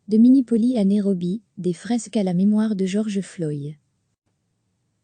De Minneapolis à Nairobi, des fresques à la mémoire de George Floyd.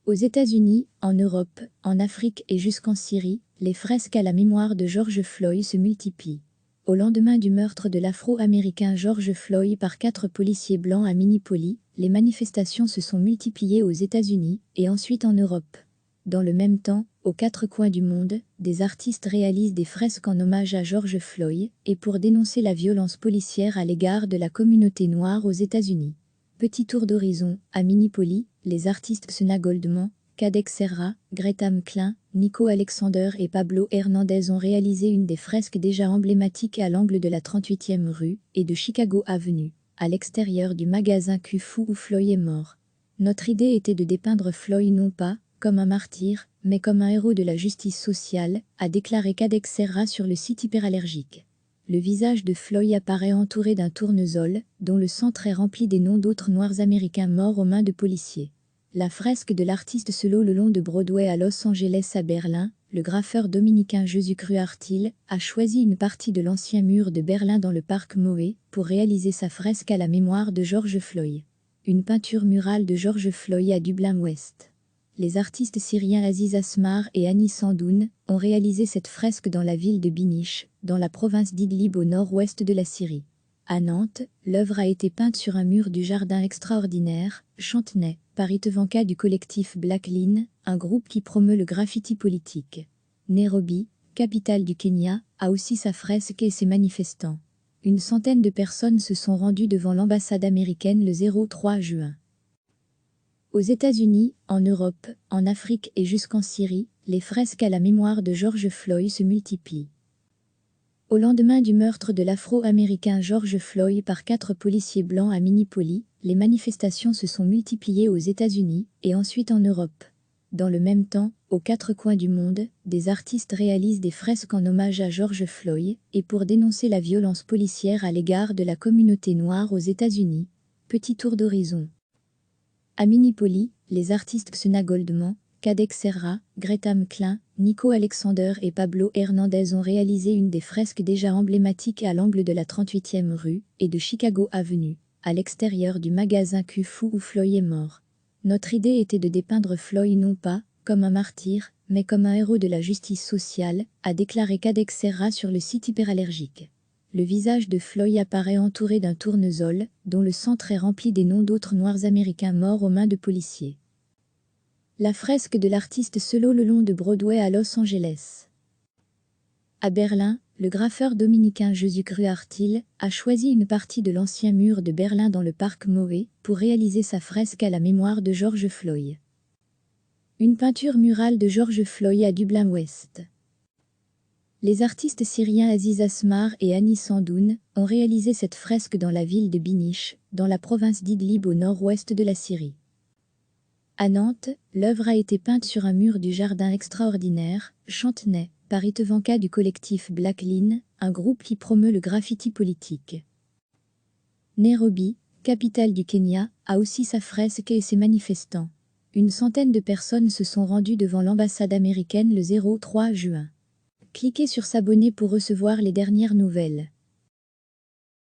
Aux États-Unis, en Europe, en Afrique et jusqu'en Syrie, les fresques à la mémoire de George Floyd se multiplient. Au lendemain du meurtre de l'Afro-Américain George Floyd par 4 policiers blancs à Minneapolis, les manifestations se sont multipliées aux États-Unis et ensuite en Europe. Dans le même temps, aux 4 coins du monde, des artistes réalisent des fresques en hommage à George Floyd et pour dénoncer la violence policière à l'égard de la communauté noire aux États-Unis. Petit tour d'horizon, à Minneapolis, les artistes Xena Goldman, Kadek Serra, Greta McClain, Nico Alexander et Pablo Hernandez ont réalisé une des fresques déjà emblématiques à l'angle de la 38e rue et de Chicago Avenue, à l'extérieur du magasin Kung-Fu où Floyd est mort. Notre idée était de dépeindre Floyd non pas comme un martyr, mais comme un héros de la justice sociale, a déclaré Kadek Serra sur le site hyperallergique. Le visage de Floyd apparaît entouré d'un tournesol, dont le centre est rempli des noms d'autres Noirs américains morts aux mains de policiers. La fresque de l'artiste solo le long de Broadway à Los Angeles à Berlin, le graffeur dominicain Jesucru Artil a choisi une partie de l'ancien mur de Berlin dans le parc Moé pour réaliser sa fresque à la mémoire de George Floyd. Une peinture murale de George Floyd à Dublin-Ouest. Les artistes syriens Aziz Asmar et Annie Sandoun ont réalisé cette fresque dans la ville de Binish, dans la province d'Idlib au nord-ouest de la Syrie. À Nantes, l'œuvre a été peinte sur un mur du Jardin extraordinaire, Chantenay, par Itevanka du collectif Black Line, un groupe qui promeut le graffiti politique. Nairobi, capitale du Kenya, a aussi sa fresque et ses manifestants. Une centaine de personnes se sont rendues devant l'ambassade américaine le 3 juin. Aux États-Unis, en Europe, en Afrique et jusqu'en Syrie, les fresques à la mémoire de George Floyd se multiplient. Au lendemain du meurtre de l'Afro-Américain George Floyd par 4 policiers blancs à Minneapolis, les manifestations se sont multipliées aux États-Unis et ensuite en Europe. Dans le même temps, aux 4 coins du monde, des artistes réalisent des fresques en hommage à George Floyd et pour dénoncer la violence policière à l'égard de la communauté noire aux États-Unis. Petit tour d'horizon. À Minneapolis, les artistes Xena Goldman, Kadek Serra, Greta McClain, Nico Alexander et Pablo Hernandez ont réalisé une des fresques déjà emblématiques à l'angle de la 38e rue et de Chicago Avenue, à l'extérieur du magasin Kung-Fu où Floyd est mort. Notre idée était de dépeindre Floyd non pas comme un martyr, mais comme un héros de la justice sociale, a déclaré Kadek Serra sur le site hyperallergique. Le visage de Floyd apparaît entouré d'un tournesol, dont le centre est rempli des noms d'autres Noirs américains morts aux mains de policiers. La fresque de l'artiste solo le long de Broadway à Los Angeles. À Berlin, le graffeur dominicain Jesucru Artil a choisi une partie de l'ancien mur de Berlin dans le parc Moé pour réaliser sa fresque à la mémoire de George Floyd. Une peinture murale de George Floyd à Dublin-Ouest. Les artistes syriens Aziz Asmar et Annie Sandoun ont réalisé cette fresque dans la ville de Binish, dans la province d'Idlib au nord-ouest de la Syrie. À Nantes, l'œuvre a été peinte sur un mur du Jardin extraordinaire, Chantenay, par Itevanka du collectif Black Line, un groupe qui promeut le graffiti politique. Nairobi, capitale du Kenya, a aussi sa fresque et ses manifestants. Une centaine de personnes se sont rendues devant l'ambassade américaine le 3 juin. Cliquez sur s'abonner pour recevoir les dernières nouvelles.